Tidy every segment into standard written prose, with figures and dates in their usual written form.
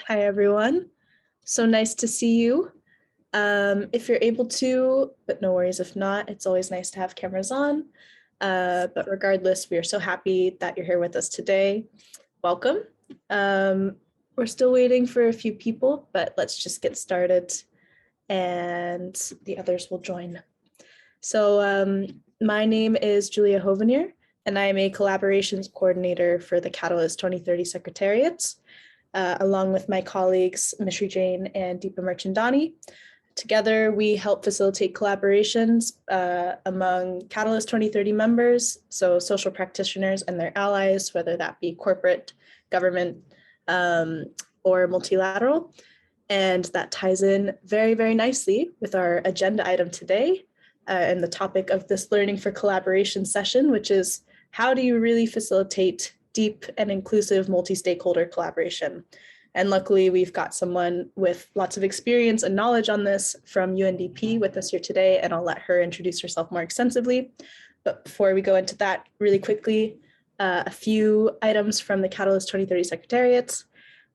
Hi, everyone. So nice to see you. If you're able to, but no worries if not, it's always nice to have cameras on. But regardless, we are so happy that you're here with us today. Welcome. We're still waiting for a few people, but let's just get started and the others will join. So my name is Julia Hovenier, and I am a collaborations coordinator for the Catalyst 2030 Secretariat. Along with my colleagues, Mishri Jain and Deepa Merchandani. Together, we help facilitate collaborations among Catalyst 2030 members, so social practitioners and their allies, whether that be corporate, government, or multilateral. And that ties in very, very nicely with our agenda item today and the topic of this Learning for Collaboration session, which is how do you really facilitate deep and inclusive multi-stakeholder collaboration? And luckily, we've got someone with lots of experience and knowledge on this from UNDP with us here today, and I'll let her introduce herself more extensively. But before we go into that really quickly, a few items from the Catalyst 2030 Secretariat.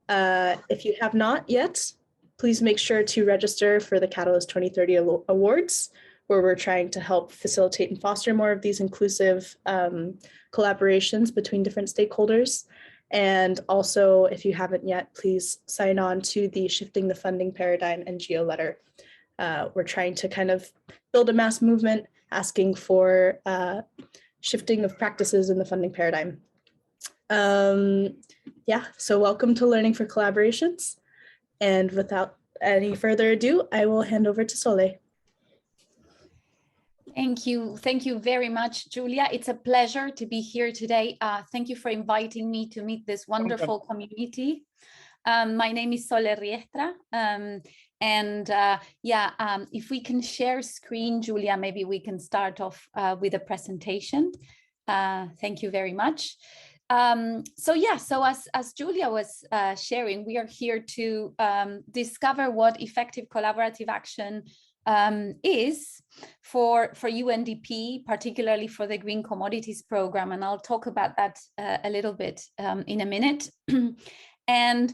If you have not yet, please make sure to register for the Catalyst 2030 Awards, where we're trying to help facilitate and foster more of these inclusive collaborations between different stakeholders. And also, if you haven't yet, please sign on to the Shifting the Funding Paradigm NGO letter. We're trying to kind of build a mass movement asking for shifting of practices in the funding paradigm. Yeah, so welcome to Learning for Collaborations. And without any further ado, I will hand over to Sole. Thank you. Thank you very much, Julia. It's a pleasure to be here today. Thank you for inviting me to meet this wonderful community. My name is Sole Riestra. If we can share screen, Julia, maybe we can start off with a presentation. Thank you very much. So as Julia was sharing, we are here to discover what effective collaborative action is for UNDP, particularly for the Green Commodities Program. And I'll talk about that a little bit in a minute. And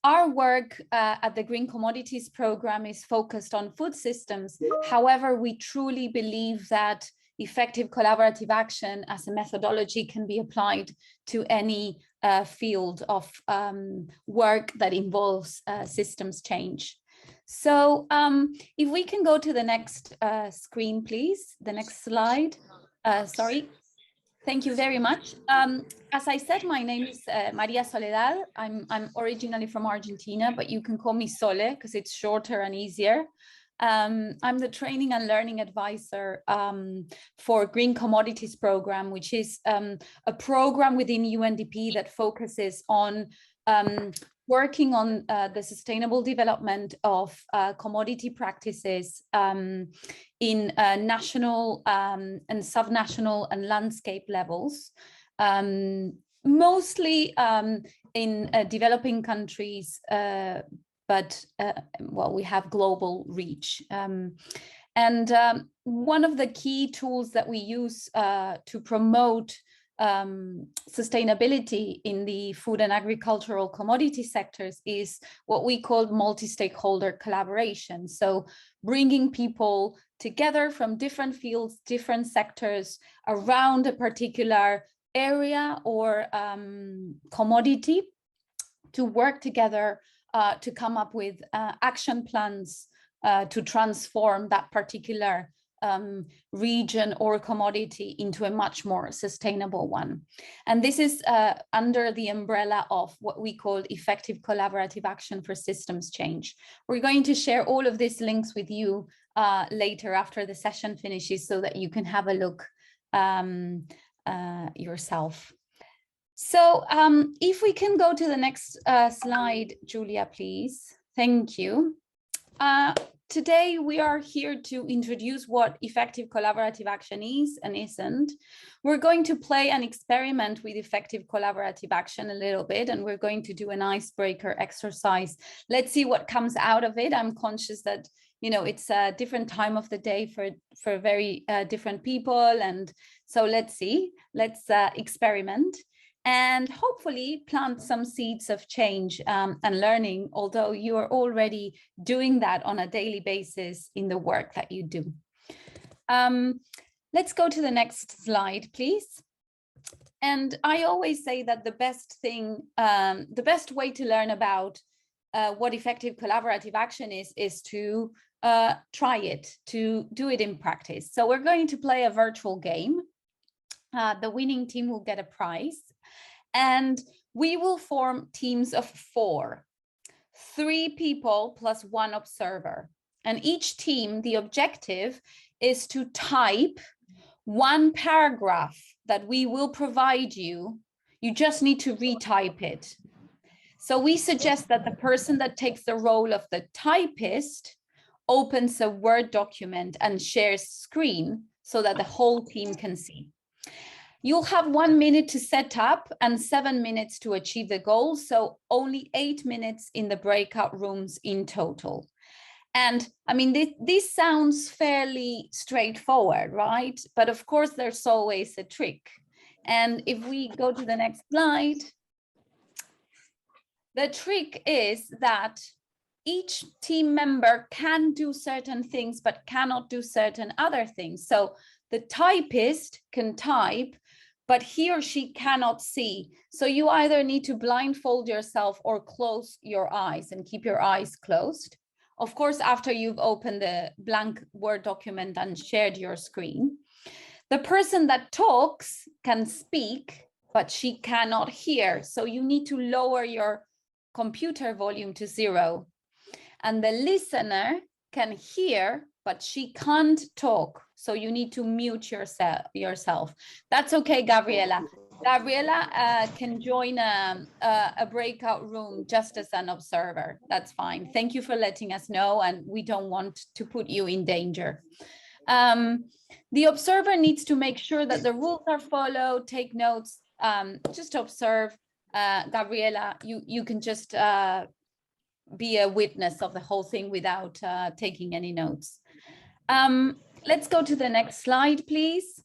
our work at the Green Commodities Program is focused on food systems. However, we truly believe that effective collaborative action as a methodology can be applied to any field of work that involves systems change. So if we can go to the next screen, please, the next slide. Sorry. Thank you very much. As I said, my name is Maria Soledad. I'm originally from Argentina, but you can call me Sole because it's shorter and easier. I'm the training and learning advisor for Green Commodities Program, which is a program within UNDP that focuses on working on the sustainable development of commodity practices in national and subnational and landscape levels, mostly in developing countries, but well, we have global reach. One of the key tools that we use to promote sustainability in the food and agricultural commodity sectors is what we call multi-stakeholder collaboration. So bringing people together from different fields, different sectors around a particular area or commodity to work together to come up with action plans to transform that particular region or commodity into a much more sustainable one. And this is under the umbrella of what we call effective collaborative action for systems change. We're going to share all of these links with you later after the session finishes so that you can have a look yourself. So if we can go to the next slide, Julia, please. Thank you. Today, we are here to introduce what effective collaborative action is and isn't. We're going to play an experiment with effective collaborative action a little bit, and we're going to do an icebreaker exercise. Let's see what comes out of it. I'm conscious that, you know, it's a different time of the day for very different people. And so let's see, let's experiment. and hopefully plant some seeds of change and learning, although you are already doing that on a daily basis in the work that you do. Let's go to the next slide, please. And I always say that the best thing, the best way to learn about what effective collaborative action is to try it, to do it in practice. So we're going to play a virtual game. The winning team will get a prize, and we will form teams of 4, 3 people plus 1 observer. And each team, the objective is to type 1 paragraph that we will provide you. You just need to retype it. So we suggest that the person that takes the role of the typist opens a Word document and shares screen so that the whole team can see. You'll have 1 minute to set up and 7 minutes to achieve the goal. So only 8 minutes in the breakout rooms in total. And I mean, this sounds fairly straightforward, right? But of course, there's always a trick. And if we go to the next slide, the trick is that each team member can do certain things, but cannot do certain other things. So the typist can type, but he or she cannot see. So you either need to blindfold yourself or close your eyes and keep your eyes closed. Of course, after you've opened the blank Word document and shared your screen. The person that talks can speak, but she cannot hear. So you need to lower your computer volume to 0. And the listener can hear, but she can't talk. So you need to mute yourself. That's okay, Gabriela. Gabriela can join a breakout room just as an observer. That's fine. Thank you for letting us know, and we don't want to put you in danger. The observer needs to make sure that the rules are followed, take notes, just observe. Gabriela, you can just be a witness of the whole thing without taking any notes. Let's go to the next slide, please.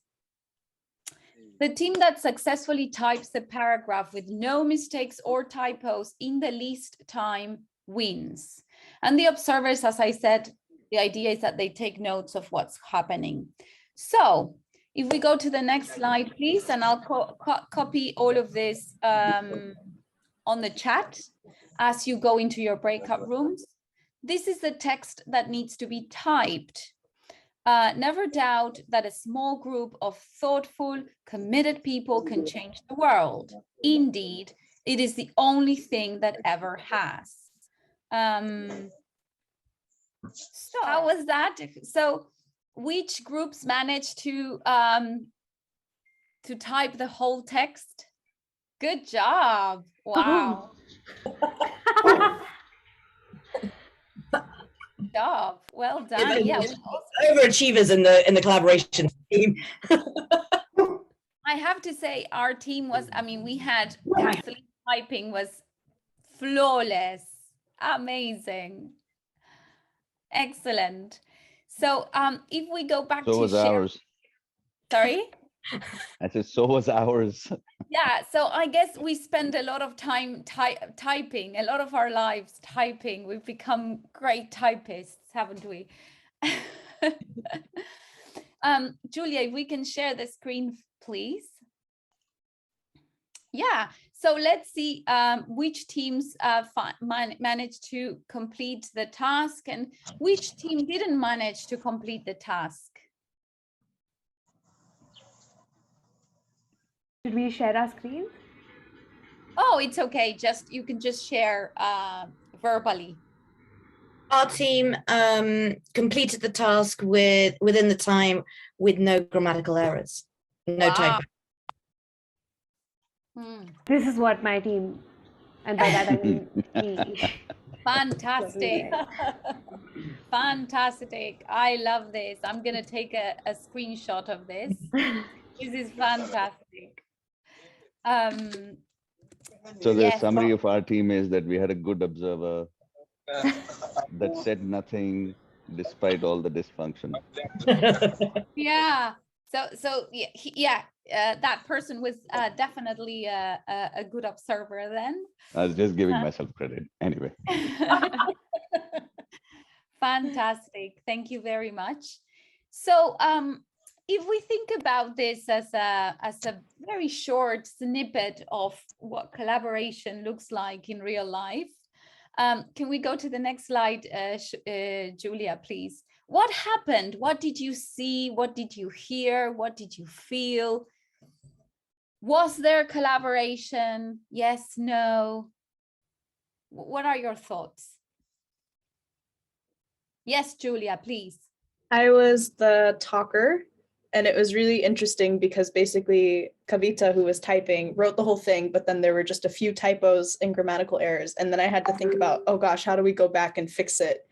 The team that successfully types the paragraph with no mistakes or typos in the least time wins. And the observers, as I said, the idea is that they take notes of what's happening. So if we go to the next slide, please, and I'll copy all of this on the chat as you go into your breakout rooms. This is the text that needs to be typed. Never doubt that a small group of thoughtful, committed people can change the world. Indeed, it is the only thing that ever has. So how was that? So which groups managed to type the whole text? Good job. Wow. Job. Well done. Yeah. Overachievers in the collaboration team. I have to say our team was, I mean, we had Kathleen typing was flawless. Amazing. Excellent. So if we go back so was ours. Sorry? I said, so was ours. Yeah, so I guess we spend a lot of time typing, a lot of our lives typing. We've become great typists, haven't we? Julia, if we can share the screen, please. Yeah, so let's see which teams managed to complete the task and which team didn't manage to complete the task. Should we share our screen? Oh, it's okay. You can just share verbally. Our team completed the task within the time with no grammatical errors, no typo. This is what my team, and by that I mean me. Fantastic. Fantastic. I love this. I'm going to take a screenshot of this. This is fantastic. So the summary of our team is that we had a good observer that said nothing despite all the dysfunction. Yeah, That person was definitely a good observer then. I was just giving myself credit anyway. Fantastic. Thank you very much. So if we think about this as a very short snippet of what collaboration looks like in real life, can we go to the next slide, Julia, please? What happened? What did you see? What did you hear? What did you feel? Was there collaboration? Yes, no? What are your thoughts? Yes, Julia, please. I was the talker, and it was really interesting because basically Kavita, who was typing, wrote the whole thing, but then there were just a few typos and grammatical errors. And then I had to think about, oh gosh, how do we go back and fix it?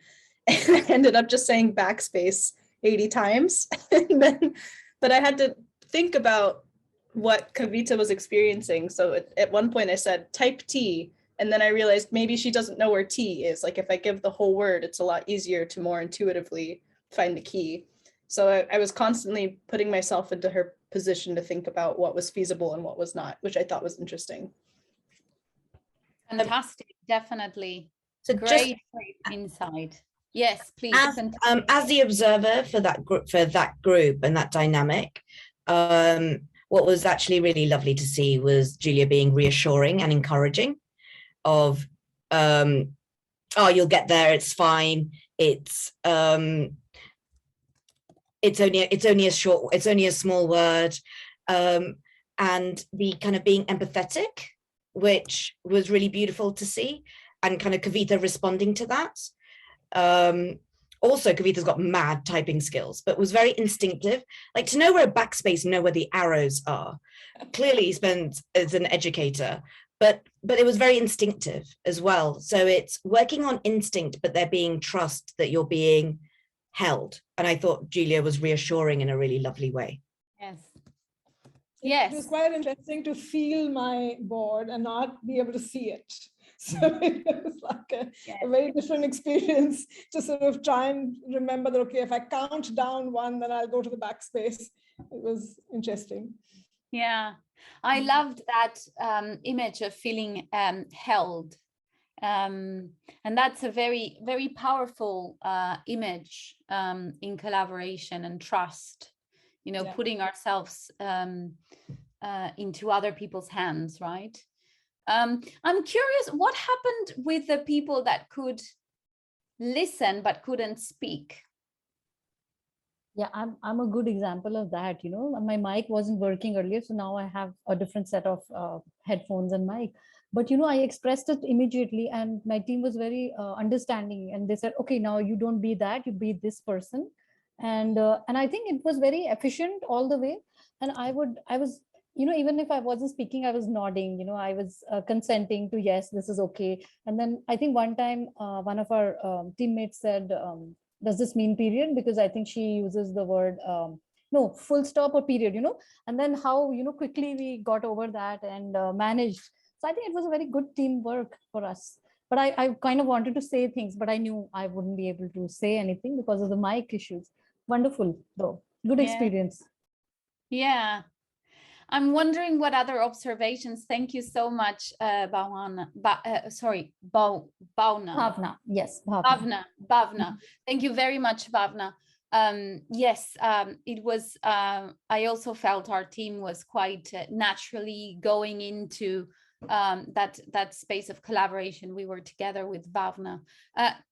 And I ended up just saying backspace 80 times. But I had to think about what Kavita was experiencing. So at one point I said, type T. And then I realized maybe she doesn't know where T is. Like if I give the whole word, it's a lot easier to more intuitively find the key. So I was constantly putting myself into her position to think about what was feasible and what was not, which I thought was interesting. Fantastic, definitely. So great insight. Yes, please. As the observer for that group and that dynamic, what was actually really lovely to see was Julia being reassuring and encouraging of, oh, you'll get there, it's fine. It's only a small word, and the kind of being empathetic, which was really beautiful to see, and kind of Kavita responding to that. Also, Kavita's got mad typing skills, but was very instinctive, like to know where a backspace, know where the arrows are. Clearly spent as an educator, but it was very instinctive as well. So it's working on instinct, but there being trust that you're being held. And I thought Julia was reassuring in a really lovely way. Yes. It was quite interesting to feel my board and not be able to see it. So it was like a very different experience to sort of try and remember that, okay, if I count down one, then I'll go to the backspace. It was interesting. Yeah, I loved that image of feeling held. And that's a very, very powerful image in collaboration and trust, you know, putting ourselves into other people's hands, right? I'm curious, what happened with the people that could listen but couldn't speak? Yeah, I'm a good example of that. You know, my mic wasn't working earlier, so now I have a different set of headphones and mic. But you know, I expressed it immediately, and my team was very understanding, and they said, "Okay, now you don't be that, you be this person," and I think it was very efficient all the way. And I was, you know, even if I wasn't speaking, I was nodding. You know, I was consenting to yes, this is okay. And then I think one time, one of our teammates said, does this mean period? Because I think she uses the word, no, full stop or period, you know, and then how, you know, quickly we got over that and managed. So I think it was a very good teamwork for us. But I kind of wanted to say things, but I knew I wouldn't be able to say anything because of the mic issues. Wonderful, though. Good experience. Yeah. I'm wondering what other observations. Thank you so much, Bhavna. Bhavna. Yes, Bhavna. Thank you very much, Bhavna. Yes, it was. I also felt our team was quite naturally going into that space of collaboration. We were together with Bhavna.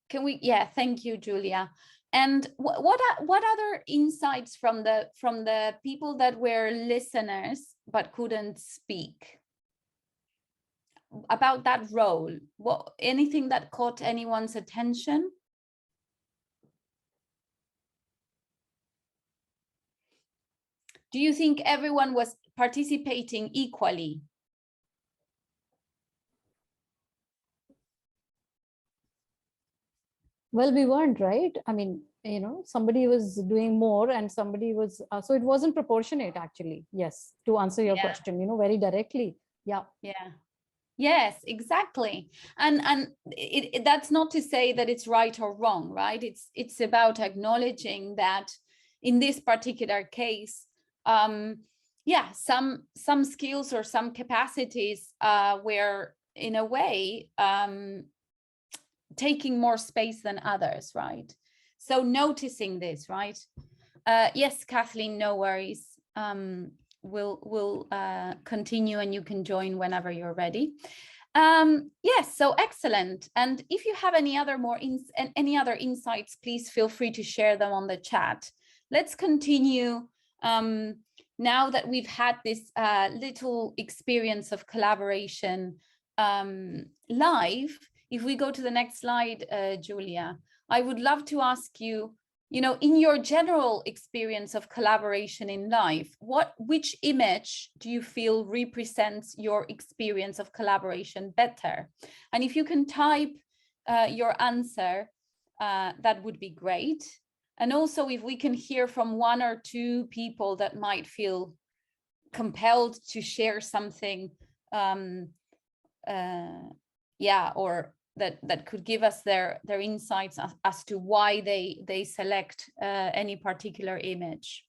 Can we? Yeah. Thank you, Julia. And what other insights from the people that were listeners but couldn't speak about that role? Anything that caught anyone's attention? Do you think everyone was participating equally? Well, we weren't, right? I mean, you know, somebody was doing more and somebody was, so it wasn't proportionate actually. Yes, to answer your question, you know, very directly. Yeah. Yeah. Yes, exactly. And that's not to say that it's right or wrong, right? It's about acknowledging that in this particular case, yeah, some skills or some capacities were in a way taking more space than others, right? So noticing this, right? Yes, Kathleen, no worries. We'll continue and you can join whenever you're ready. Yes, so excellent. And if you have any other insights, please feel free to share them on the chat. Let's continue. Now that we've had this little experience of collaboration live, if we go to the next slide, Julia, I would love to ask you, in your general experience of collaboration in life, which image do you feel represents your experience of collaboration better? And if you can type your answer, that would be great. And also if we can hear from one or two people that might feel compelled to share something, yeah, or that could give us their insights as to why they select any particular image.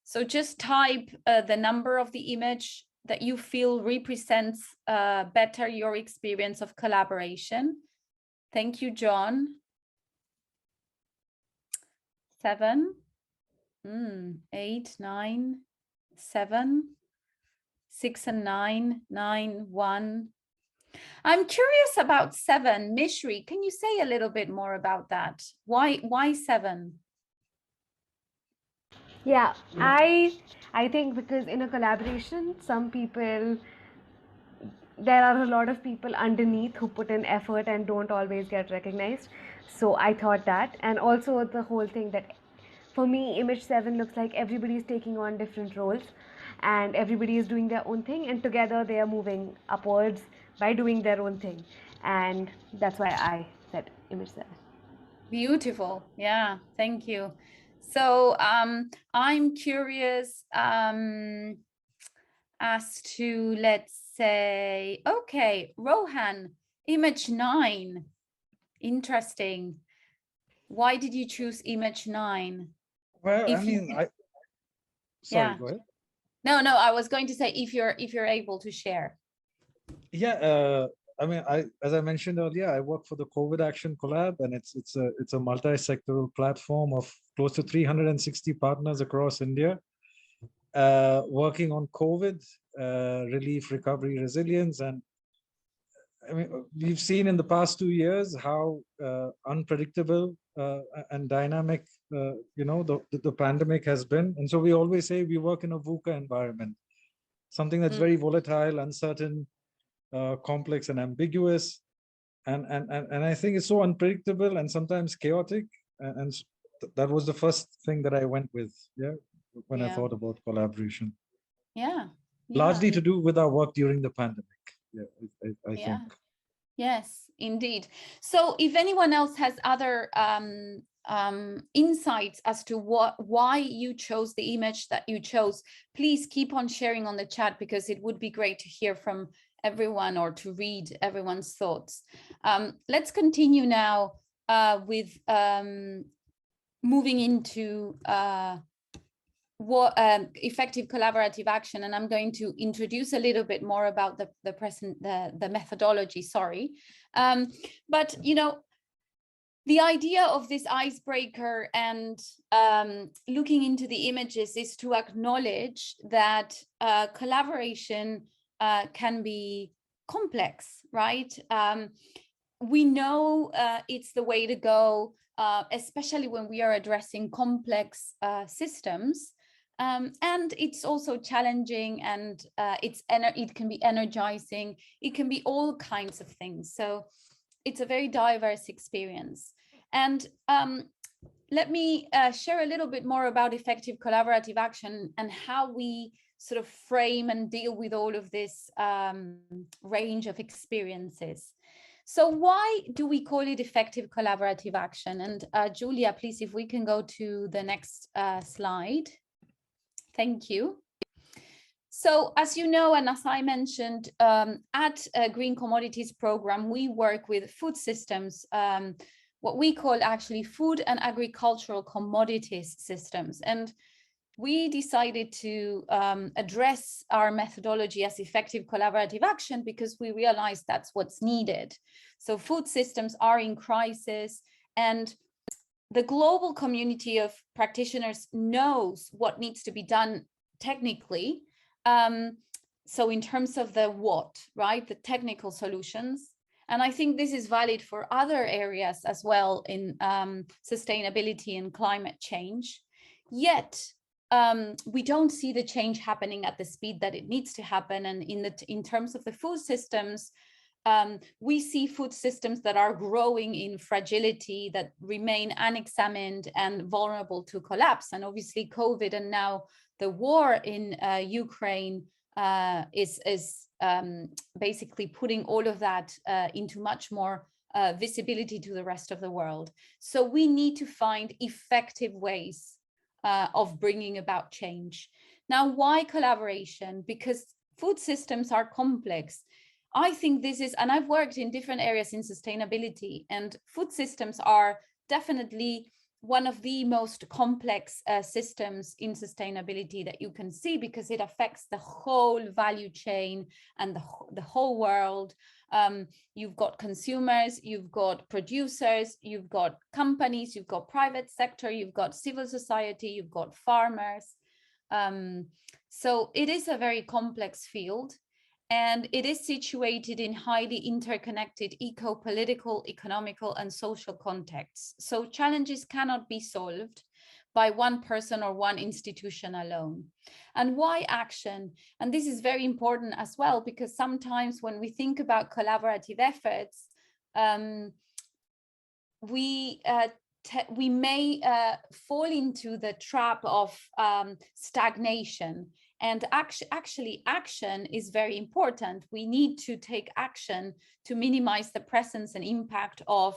So just type the number of the image that you feel represents better your experience of collaboration. Thank you, John. 7, 8, 9, 7, 6 and 9, 9, 1. I'm curious about 7. Mishri, can you say a little bit more about that? Why 7? Yeah, I think because in a collaboration, there are a lot of people underneath who put in effort and don't always get recognized. So I thought that, and also the whole thing that for me, image 7 looks like everybody's taking on different roles and everybody is doing their own thing, and together they are moving upwards by doing their own thing. And that's why I said image 7. Beautiful. Yeah, thank you. So I'm curious as to, let's say, okay, Rohan, image 9. Interesting. Why did you choose image 9? Well, sorry, yeah. Go ahead. No, I was going to say if you're able to share. Yeah, as I mentioned earlier, I work for the COVID Action Collab, and it's a multi-sectoral platform of close to 360 partners across India, working on COVID relief, recovery, resilience. And we've seen in the past 2 years how unpredictable and dynamic the pandemic has been. And so we always say we work in a VUCA environment, something that's very volatile, uncertain, complex and ambiguous, and I think it's so unpredictable and sometimes chaotic, and that was the first thing that I went with, when I thought about collaboration. Largely to do with our work during the pandemic. I think. Yes, indeed. So if anyone else has other insights as to why you chose the image that you chose, please keep on sharing on the chat, because it would be great to hear from everyone or to read everyone's thoughts. Let's continue now with moving into effective collaborative action, and I'm going to introduce a little bit more about the methodology. Sorry, but the idea of this icebreaker and looking into the images is to acknowledge that collaboration can be complex, right? We know it's the way to go, especially when we are addressing complex systems. And it's also challenging, and it can be energizing. It can be all kinds of things. So it's a very diverse experience. And let me share a little bit more about effective collaborative action and how we sort of frame and deal with all of this range of experiences. So why do we call it effective collaborative action? And Julia, please, if we can go to the next slide. Thank you. So as you know, and as I mentioned, at Green Commodities Program, we work with food systems, what we call actually food and agricultural commodities systems. And we decided to address our methodology as effective collaborative action because we realized that's what's needed. So food systems are in crisis, and the global community of practitioners knows what needs to be done technically. So in terms of the what, right, the technical solutions. And I think this is valid for other areas as well in sustainability and climate change. Yet, we don't see the change happening at the speed that it needs to happen. And in terms of the food systems, we see food systems that are growing in fragility, that remain unexamined and vulnerable to collapse. And obviously COVID and now the war in Ukraine is basically putting all of that into much more visibility to the rest of the world. So we need to find effective ways of bringing about change. Now, why collaboration? Because food systems are complex. I think this is, and I've worked in different areas in sustainability, and food systems are definitely one of the most complex systems in sustainability that you can see, because it affects the whole value chain and the whole world. You've got consumers, you've got producers, you've got companies, you've got private sector, you've got civil society, you've got farmers. So it is a very complex field. And it is situated in highly interconnected eco-political, economical, and social contexts. So challenges cannot be solved by one person or one institution alone. And why action? And this is very important as well, because sometimes when we think about collaborative efforts, we may fall into the trap of stagnation. And actually, action is very important. We need to take action to minimize the presence and impact of,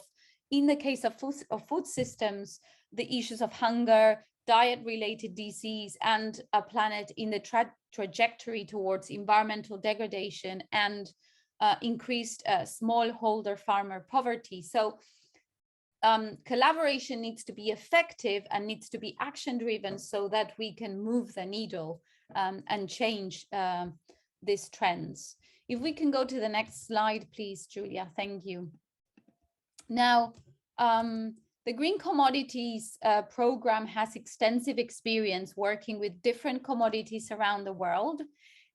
in the case of food systems, the issues of hunger, diet-related disease, and a planet in the trajectory towards environmental degradation and increased smallholder farmer poverty. So collaboration needs to be effective and needs to be action-driven so that we can move the needle and change these trends. If we can go to the next slide, please, Julia, thank you. Now, the Green Commodities program has extensive experience working with different commodities around the world.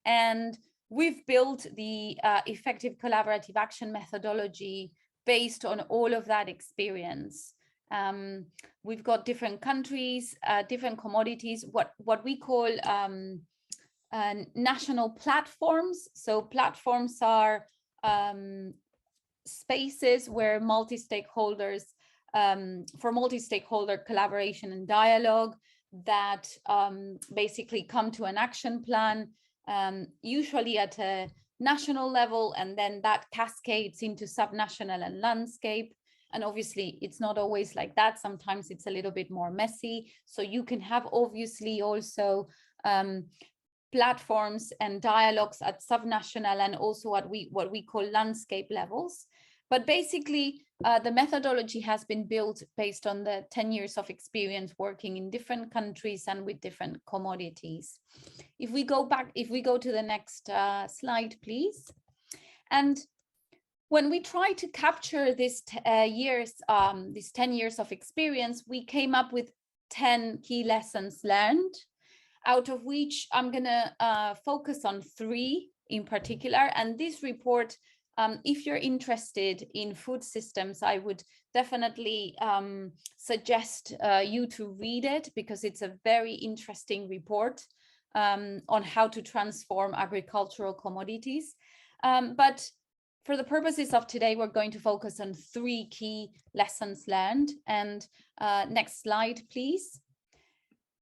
And we've built the effective collaborative action methodology based on all of that experience. We've got different countries, different commodities, what we call national platforms. So platforms are spaces where multi-stakeholders, for multi-stakeholder collaboration and dialogue, that basically come to an action plan, usually at a national level, and then that cascades into subnational and landscape. And obviously it's not always like that. Sometimes it's a little bit more messy. So you can have obviously also platforms and dialogues at subnational and also what we call landscape levels. But basically the methodology has been built based on the 10 years of experience working in different countries and with different commodities. If we go to the next slide, please. And when we try to capture this 10 years of experience, we came up with 10 key lessons learned, out of which I'm gonna focus on 3 in particular. And this report, if you're interested in food systems, I would definitely suggest you to read it, because it's a very interesting report on how to transform agricultural commodities. But for the purposes of today, we're going to focus on 3 key lessons learned. And next slide, please.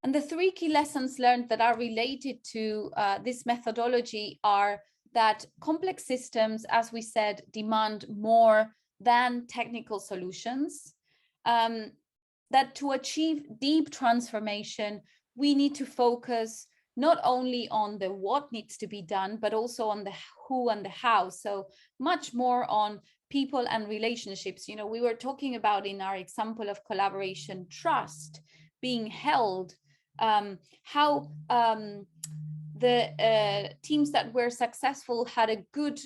And the 3 key lessons learned that are related to this methodology are that complex systems, as we said, demand more than technical solutions, that to achieve deep transformation, we need to focus not only on the what needs to be done, but also on the who and the how. So much more on people and relationships. You know, we were talking about in our example of collaboration, trust being held how the teams that were successful had a good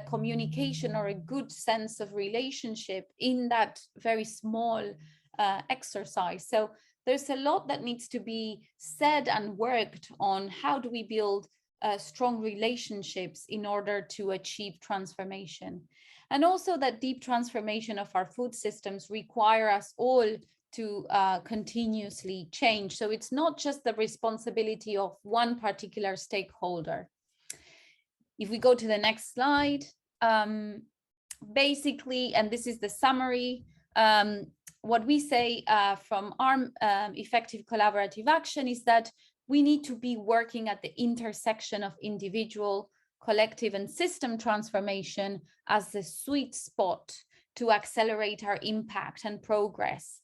communication or a good sense of relationship in that very small exercise. So there's a lot that needs to be said and worked on. How do we build strong relationships in order to achieve transformation? And also that deep transformation of our food systems require us all to continuously change. So it's not just the responsibility of one particular stakeholder. If we go to the next slide, basically, and this is the summary, what we say from our effective collaborative action is that we need to be working at the intersection of individual, collective, and system transformation as the sweet spot to accelerate our impact and progress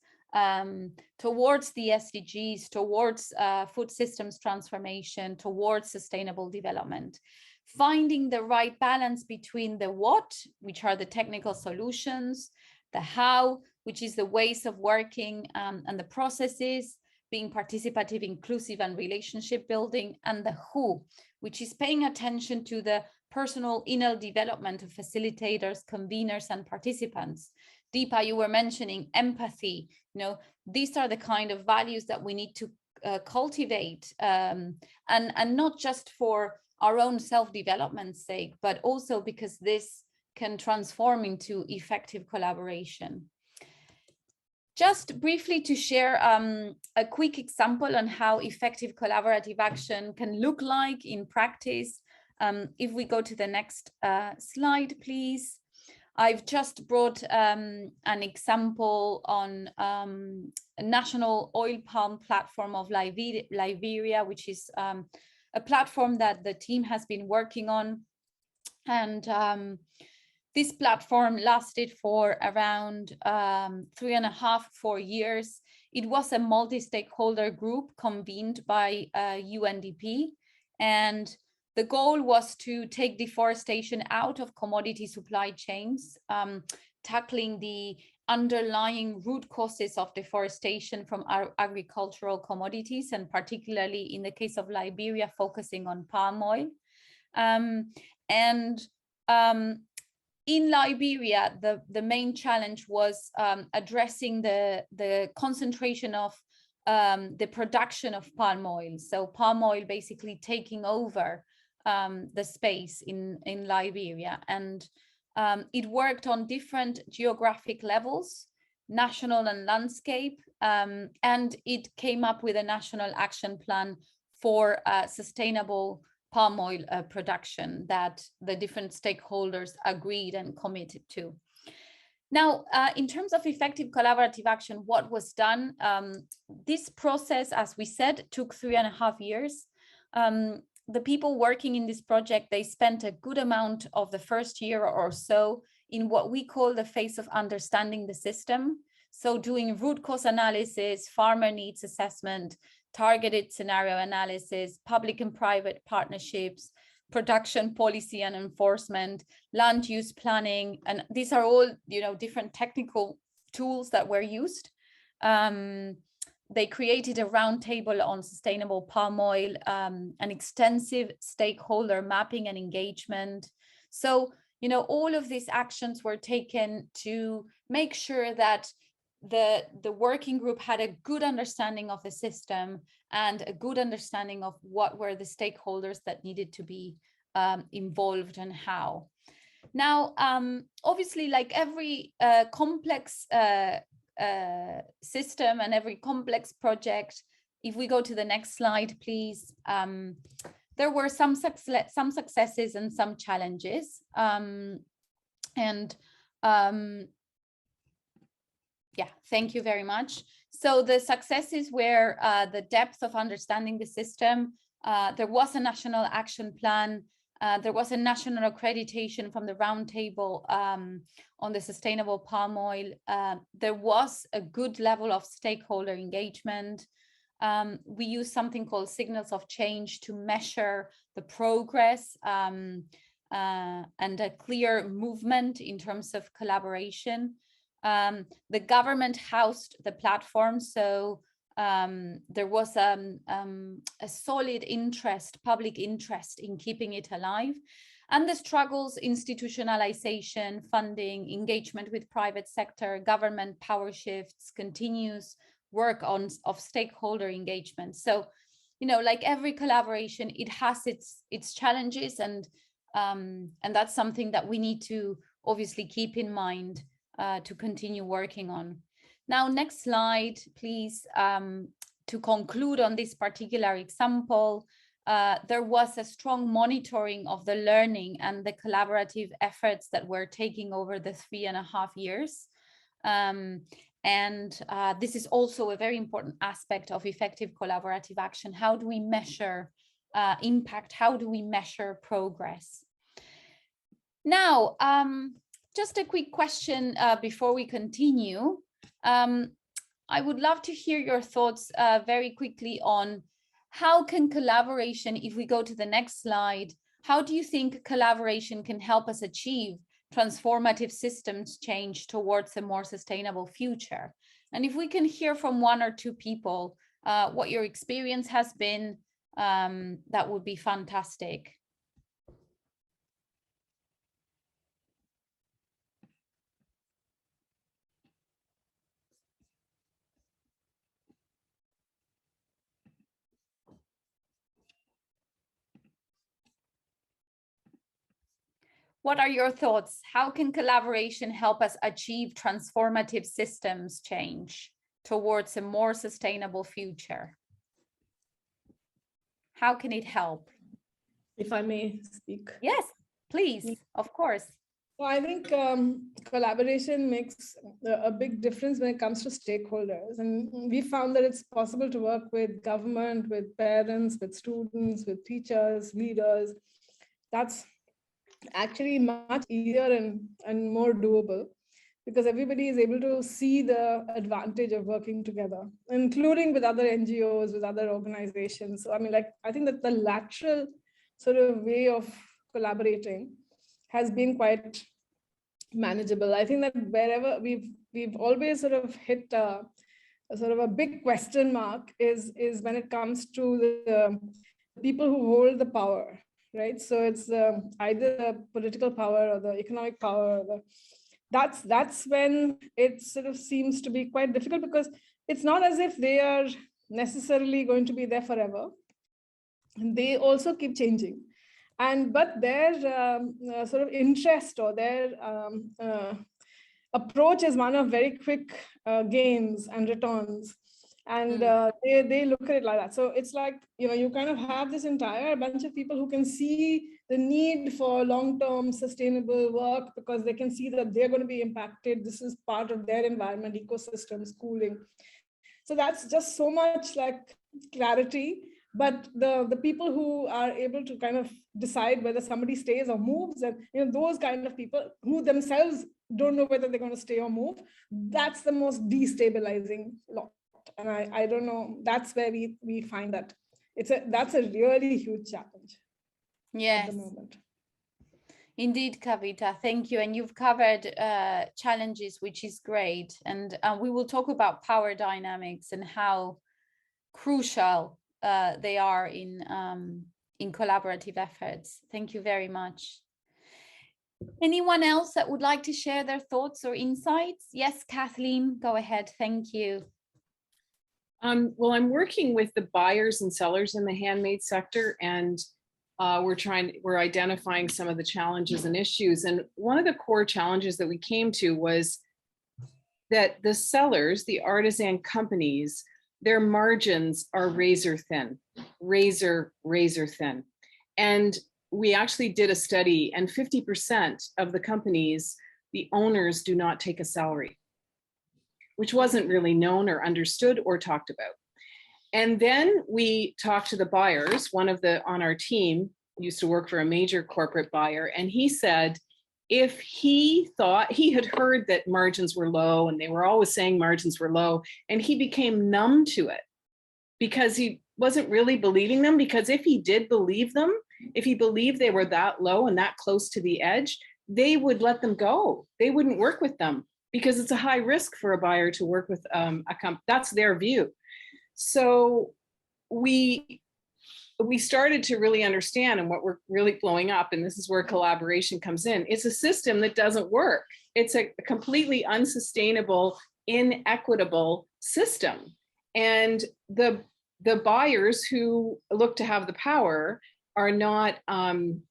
towards the SDGs, towards food systems transformation, towards sustainable development. Finding the right balance between the what, which are the technical solutions, the how, which is the ways of working and the processes, being participative, inclusive, and relationship building, and the who, which is paying attention to the personal inner development of facilitators, conveners, and participants. Deepa, you were mentioning empathy. You know, these are the kind of values that we need to cultivate, and not just for our own self-development's sake, but also because this can transform into effective collaboration. Just briefly to share a quick example on how effective collaborative action can look like in practice. If we go to the next slide, please. I've just brought an example on a national oil palm platform of Liberia, which is a platform that the team has been working on. And this platform lasted for around 3.5–4 years. It was a multi-stakeholder group convened by UNDP, and the goal was to take deforestation out of commodity supply chains, tackling the underlying root causes of deforestation from our agricultural commodities, and particularly in the case of Liberia, focusing on palm oil. In Liberia, the main challenge was addressing the concentration of the production of palm oil. So palm oil basically taking over the space in Liberia. And it worked on different geographic levels, national and landscape, and it came up with a national action plan for sustainable palm oil production that the different stakeholders agreed and committed to. Now, in terms of effective collaborative action, what was done? This process, as we said, took 3.5 years. The people working in this project, they spent a good amount of the first year or so in what we call the phase of understanding the system. So doing root cause analysis, farmer needs assessment, targeted scenario analysis, public and private partnerships, production policy and enforcement, land use planning, and these are all, you know, different technical tools that were used. They created a roundtable on sustainable palm oil, an extensive stakeholder mapping and engagement. So, you know, all of these actions were taken to make sure that the working group had a good understanding of the system and a good understanding of what were the stakeholders that needed to be involved and how. Now, obviously, like every complex system and every complex project, if we go to the next slide, please, there were some successes and some challenges. Yeah, thank you very much. So the successes were the depth of understanding the system. There was a national action plan. There was a national accreditation from the roundtable on the sustainable palm oil. There was a good level of stakeholder engagement. We used something called signals of change to measure the progress and a clear movement in terms of collaboration. The government housed the platform, so there was a solid interest, public interest in keeping it alive. And the struggles, institutionalization, funding, engagement with private sector, government power shifts, continuous work of stakeholder engagement. So, you know, like every collaboration, it has its challenges, and that's something that we need to obviously keep in mind to continue working on. Now, next slide, please. To conclude on this particular example, there was a strong monitoring of the learning and the collaborative efforts that were taking over the 3.5 years. This is also a very important aspect of effective collaborative action. How do we measure impact? How do we measure progress? Now, just a quick question before we continue. I would love to hear your thoughts very quickly on how can collaboration, if we go to the next slide, how do you think collaboration can help us achieve transformative systems change towards a more sustainable future? And if we can hear from 1 or 2 people what your experience has been, that would be fantastic. What are your thoughts? How can collaboration help us achieve transformative systems change towards a more sustainable future? How can it help? If I may speak. Yes, please, of course. Well, I think collaboration makes a big difference when it comes to stakeholders. And we found that it's possible to work with government, with parents, with students, with teachers, leaders. That's actually much easier and more doable, because everybody is able to see the advantage of working together, including with other NGOs, with other organizations. So I mean, like, I think that the lateral sort of way of collaborating has been quite manageable. I think that wherever we've always sort of hit a sort of a big question mark is when it comes to the people who hold the power. Right, so it's either the political power or the economic power. That's when it sort of seems to be quite difficult, because it's not as if they are necessarily going to be there forever. And they also keep changing, but their sort of interest or their approach is one of very quick gains and returns. And they look at it like that. So it's like, you know, you kind of have this entire bunch of people who can see the need for long-term sustainable work, because they can see that they're going to be impacted. This is part of their environment, ecosystem, schooling. So that's just so much like clarity. But the people who are able to kind of decide whether somebody stays or moves, and you know, those kind of people who themselves don't know whether they're going to stay or move, that's the most destabilizing lot. And I don't know, that's where we find that that's a really huge challenge. Yes, at the moment. Indeed, Kavita, thank you. And you've covered challenges, which is great. And we will talk about power dynamics and how crucial they are in collaborative efforts. Thank you very much. Anyone else that would like to share their thoughts or insights? Yes, Kathleen, go ahead. Thank you. Well, I'm working with the buyers and sellers in the handmade sector, and we're identifying some of the challenges and issues. And one of the core challenges that we came to was that the sellers, the artisan companies, their margins are razor thin. And we actually did a study, and 50% of the companies, the owners do not take a salary, which wasn't really known or understood or talked about. And then we talked to the buyers. One of the on our team used to work for a major corporate buyer, and he said if he thought, he had heard that margins were low, and they were always saying margins were low, and he became numb to it because he wasn't really believing them. Because if he did believe them, if he believed they were that low and that close to the edge, they would let them go. They wouldn't work with them, because it's a high risk for a buyer to work with a company. That's their view. So we started to really understand, and what we're really blowing up, and this is where collaboration comes in, it's a system that doesn't work. It's a completely unsustainable, inequitable system. And the buyers who look to have the power are not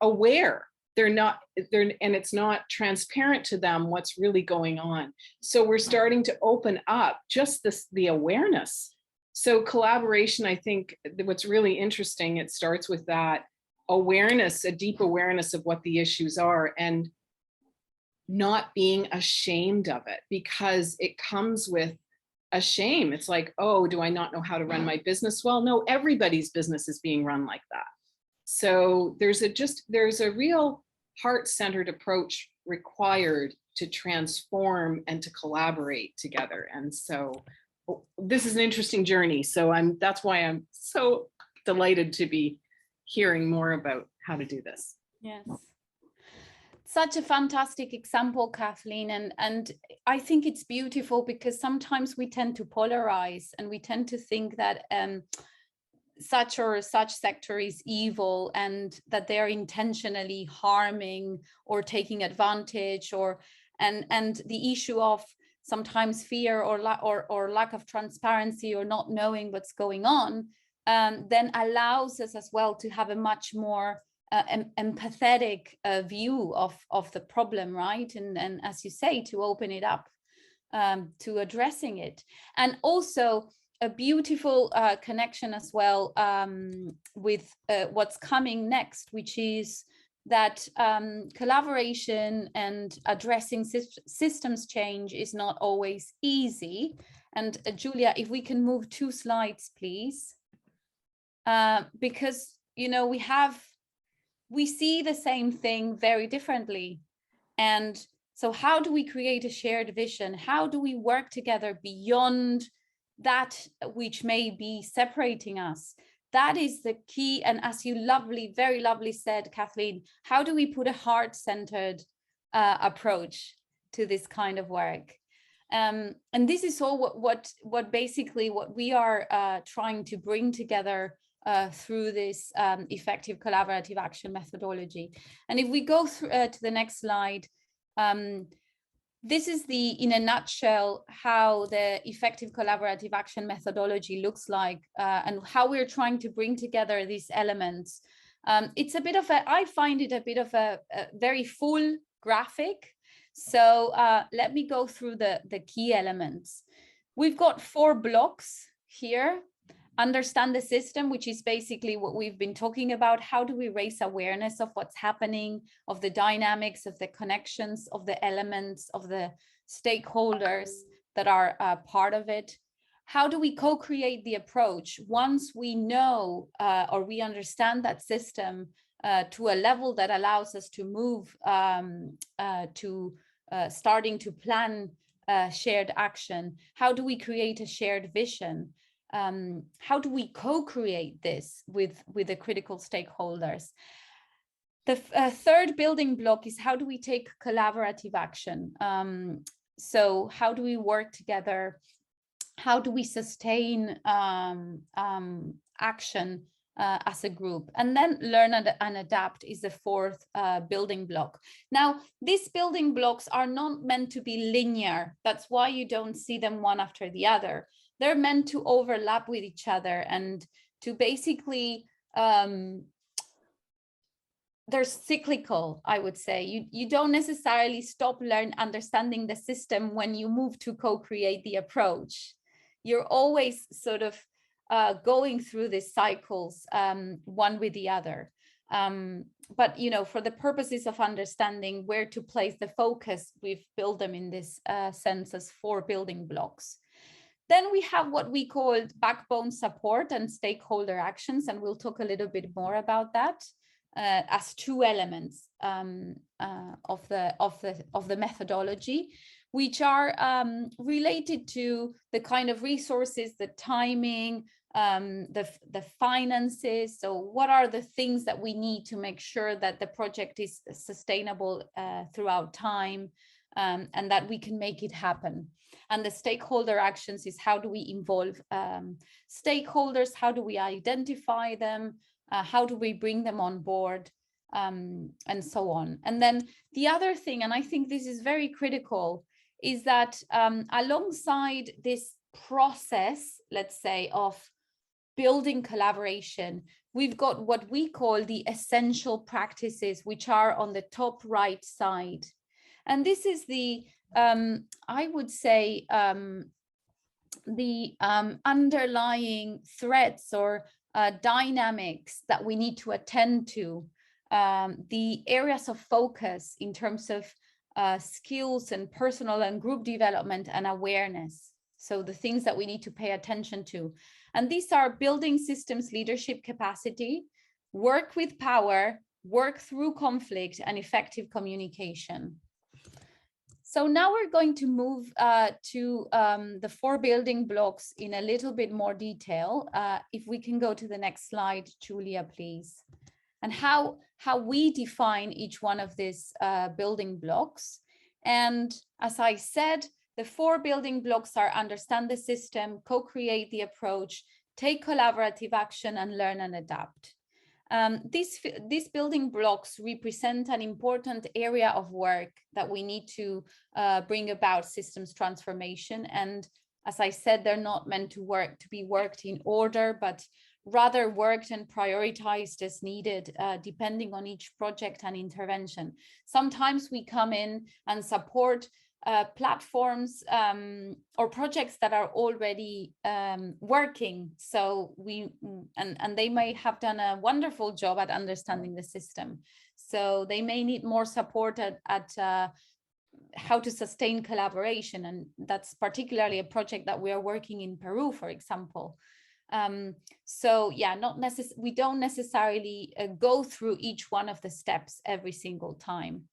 aware. And it's not transparent to them what's really going on. So we're starting to open up just the awareness. So collaboration, I think what's really interesting, it starts with that awareness, a deep awareness of what the issues are, and not being ashamed of it, because it comes with a shame. It's like, oh, do I not know how to run my business well? No, everybody's business is being run like that. So there's a real heart-centered approach required to transform and to collaborate together. And so this is an interesting journey. So that's why I'm so delighted to be hearing more about how to do this. Yes. Such a fantastic example, Kathleen. And I think it's beautiful, because sometimes we tend to polarize, and we tend to think that such or such sector is evil, and that they're intentionally harming or taking advantage, and the issue of sometimes fear or lack of transparency or not knowing what's going on, then allows us as well to have a much more empathetic view of the problem, right? And as you say, to open it up to addressing it. And also a beautiful connection as well with what's coming next, which is that collaboration and addressing systems change is not always easy. And Julia, if we can move 2 slides, please. Because, you know, we see the same thing very differently. And so how do we create a shared vision? How do we work together beyond that which may be separating us? That is the key. And as you very lovely said, Kathleen, how do we put a heart-centered approach to this kind of work? And this is all what basically what we are trying to bring together through this effective collaborative action methodology. And if we go through to the next slide, this is in a nutshell, how the effective collaborative action methodology looks like, and how we're trying to bring together these elements. It's a bit of I find it a bit of a very full graphic. So let me go through the key elements. We've got 4 blocks here. Understand the system, which is basically what we've been talking about. How do we raise awareness of what's happening, of the dynamics, of the connections, of the elements, of the stakeholders that are part of it? How do we co-create the approach once we know or we understand that system to a level that allows us to move to starting to plan shared action? How do we create a shared vision? How do we co-create this with the critical stakeholders? The third building block is, how do we take collaborative action? So how do we work together? How do we sustain action as a group? And then learn and adapt is the 4th building block. Now, these building blocks are not meant to be linear. That's why you don't see them one after the other. They're meant to overlap with each other and to basically, they're cyclical, I would say. You don't necessarily stop understanding the system when you move to co-create the approach. You're always sort of going through these cycles, one with the other. But, you know, for the purposes of understanding where to place the focus, we've built them in this sense as 4 building blocks. Then we have what we call backbone support and stakeholder actions, and we'll talk a little bit more about that as 2 elements of the methodology, which are related to the kind of resources, the timing, the finances. So what are the things that we need to make sure that the project is sustainable throughout time? and that we can make it happen. And the stakeholder actions is how do we involve stakeholders, how do we identify them, how do we bring them on board, and so on. And then the other thing, and I think this is very critical, is that alongside this process, let's say, of building collaboration, we've got what we call the essential practices, which are on the top right side. And this is the, I would say, the underlying threats or dynamics that we need to attend to, the areas of focus in terms of skills and personal and group development and awareness. So the things that we need to pay attention to. And these are building systems leadership capacity, work with power, work through conflict, and effective communication. So now we're going to move to the 4 building blocks in a little bit more detail. If we can go to the next slide, Julia, please. And how we define each one of these building blocks. And as I said, the 4 building blocks are understand the system, co-create the approach, take collaborative action, and learn and adapt. These building blocks represent an important area of work that we need to bring about systems transformation. And as I said, they're not meant to be worked in order, but rather worked and prioritized as needed, depending on each project and intervention. Sometimes we come in and support platforms or projects that are already working. So and they may have done a wonderful job at understanding the system. So they may need more support at how to sustain collaboration. And that's particularly a project that we are working in Peru, for example. So yeah, we don't necessarily go through each one of the steps every single time.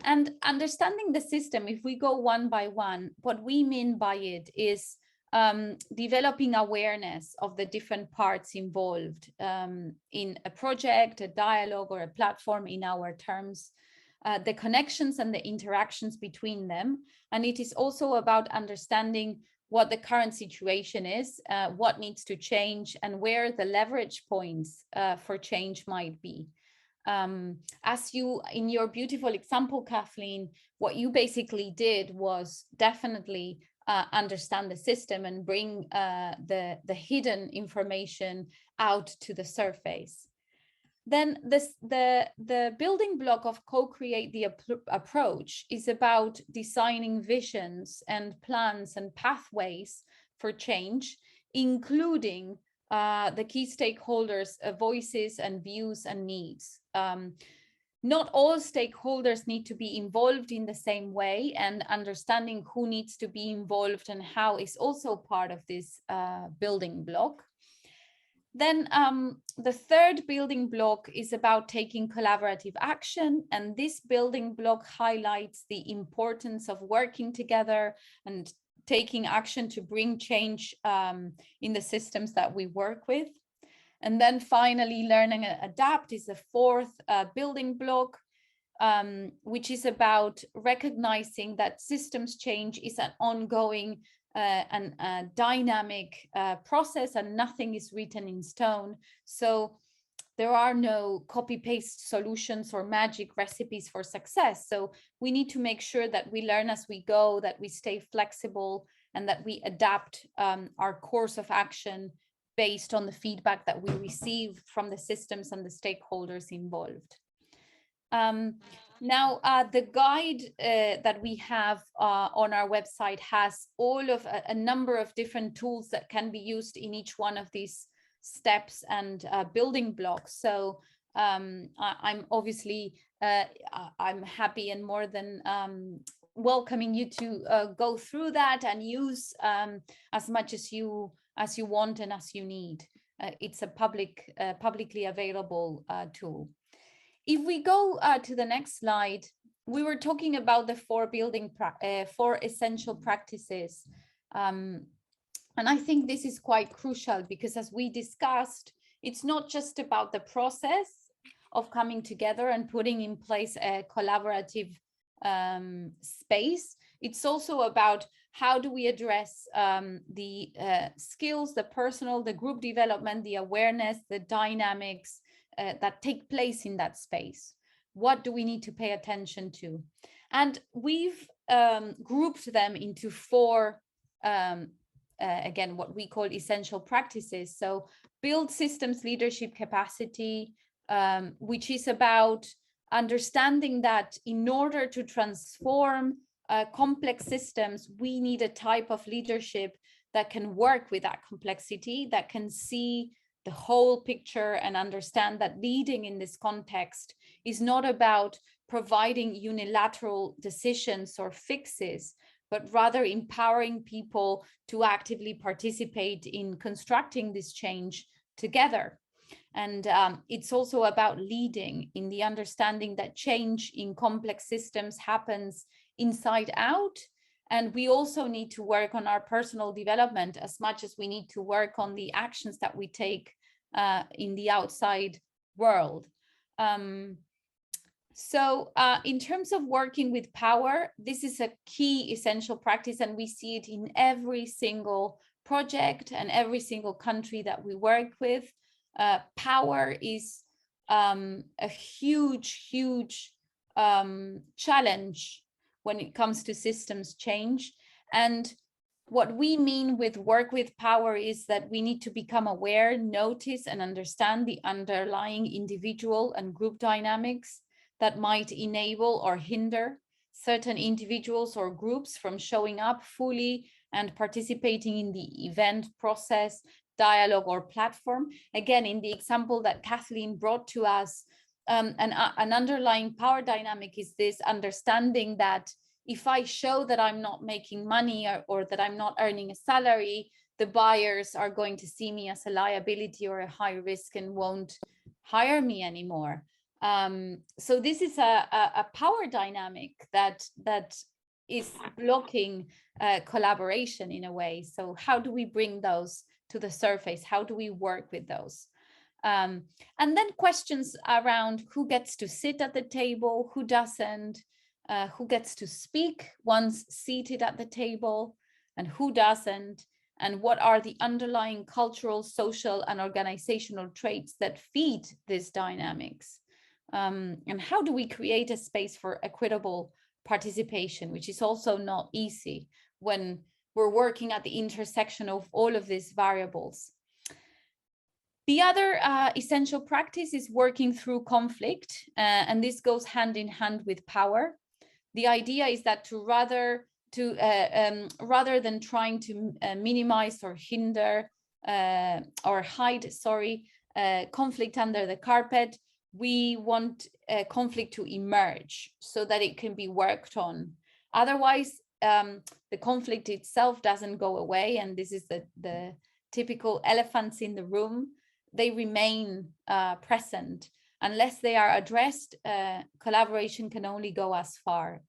And understanding the system, if we go one by one, what we mean by it is developing awareness of the different parts involved in a project, a dialogue, or a platform in our terms, the connections and the interactions between them. And it is also about understanding what the current situation is, what needs to change, and where the leverage points for change might be. As you, in your beautiful example, Kathleen, what you basically did was definitely understand the system and bring the hidden information out to the surface. Then the building block of co-create the approach is about designing visions and plans and pathways for change, including the key stakeholders' voices and views and needs. Not all stakeholders need to be involved in the same way, and understanding who needs to be involved and how is also part of this building block. Then the 3rd building block is about taking collaborative action, and this building block highlights the importance of working together and taking action to bring change in the systems that we work with. And then finally, learning and adapt is the 4th building block, which is about recognizing that systems change is an ongoing and dynamic process, and nothing is written in stone. So there are no copy-paste solutions or magic recipes for success. So we need to make sure that we learn as we go, that we stay flexible, and that we adapt our course of action based on the feedback that we receive from the systems and the stakeholders involved. Now, the guide that we have on our website has all of a number of different tools that can be used in each one of these steps and building blocks. So I'm obviously, I'm happy and more than welcoming you to go through that and use as much as you want and as you need. It's a publicly available tool. If we go to the next slide, we were talking about the 4 essential practices. And I think this is quite crucial because, as we discussed, it's not just about the process of coming together and putting in place a collaborative space. It's also about how do we address the skills, the personal, the group development, the awareness, the dynamics that take place in that space. What do we need to pay attention to? And we've grouped them into four, again, what we call essential practices. So build systems leadership capacity, which is about understanding that in order to transform complex systems, we need a type of leadership that can work with that complexity, that can see the whole picture and understand that leading in this context is not about providing unilateral decisions or fixes, but rather empowering people to actively participate in constructing this change together. And it's also about leading in the understanding that change in complex systems happens inside out. And we also need to work on our personal development as much as we need to work on the actions that we take in the outside world. So in terms of working with power, this is a key essential practice, and we see it in every single project and every single country that we work with. Power is a huge challenge when it comes to systems change. And what we mean with work with power is that we need to become aware, notice, and understand the underlying individual and group dynamics that might enable or hinder certain individuals or groups from showing up fully and participating in the event, process, dialogue, or platform. Again, in the example that Kathleen brought to us, an underlying power dynamic is this understanding that if I show that I'm not making money or that I'm not earning a salary, the buyers are going to see me as a liability or a high risk and won't hire me anymore. So this is a power dynamic that is blocking collaboration in a way. So how do we bring those to the surface? How do we work with those? And then questions around who gets to sit at the table, who doesn't, who gets to speak once seated at the table, and who doesn't, and what are the underlying cultural, social, and organizational traits that feed these dynamics. And how do we create a space for equitable participation, which is also not easy when we're working at the intersection of all of these variables. The other essential practice is working through conflict, and this goes hand in hand with power. The idea is that rather than trying to minimize or hinder or hide, conflict under the carpet, we want conflict to emerge so that it can be worked on. Otherwise, the conflict itself doesn't go away, and this is the typical elephants in the room. They remain present. Unless they are addressed, collaboration can only go as far.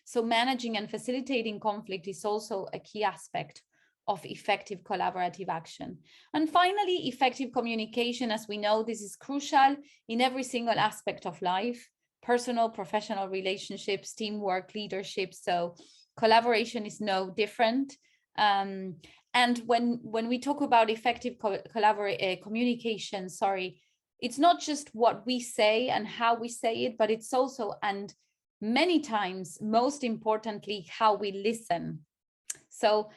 So managing and facilitating conflict is also a key aspect of effective collaborative action. And finally, effective communication. As we know, this is crucial in every single aspect of life: personal, professional relationships, teamwork, leadership. So collaboration is no different. And when we talk about effective communication, it's not just what we say and how we say it, but it's also, and many times, most importantly, how we listen. So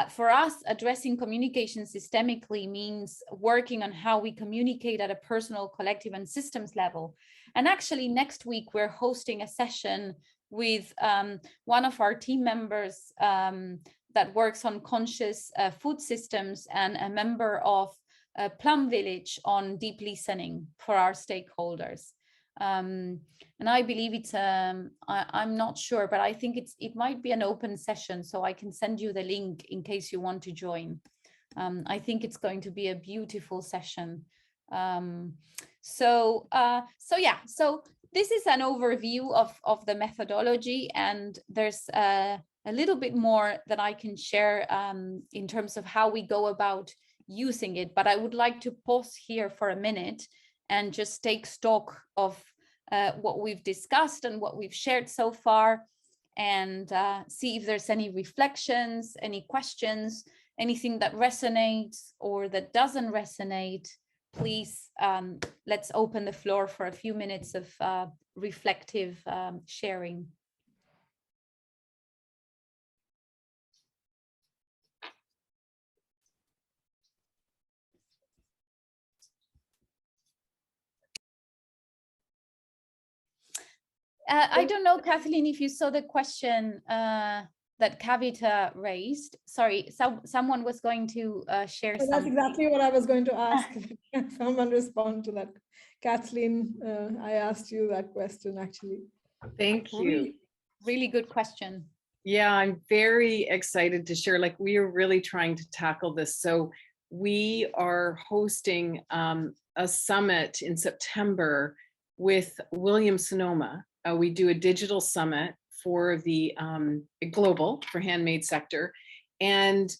for us, addressing communication systemically means working on how we communicate at a personal, collective, and systems level. And actually, next week, we're hosting a session with one of our team members that works on conscious food systems and a member of Plum Village on deep listening for our stakeholders. And I believe it's, I'm not sure, but I think it might be an open session, so I can send you the link in case you want to join. I think it's going to be a beautiful session. So this is an overview of the methodology, and there's a little bit more that I can share in terms of how we go about using it, but I would like to pause here for a minute and just take stock of what we've discussed and what we've shared so far, and see if there's any reflections, any questions, anything that resonates or that doesn't resonate. Please, let's open the floor for a few minutes of reflective sharing. I don't know, Kathleen, if you saw the question that Kavita raised. Sorry, someone was going to share something. That's exactly what I was going to ask. Can someone respond to that? Kathleen, I asked you that question, actually. Thank you. Really good question. Yeah, I'm very excited to share. Like, we are really trying to tackle this. So we are hosting a summit in September with Williams-Sonoma. We do a digital summit for the global for handmade sector. And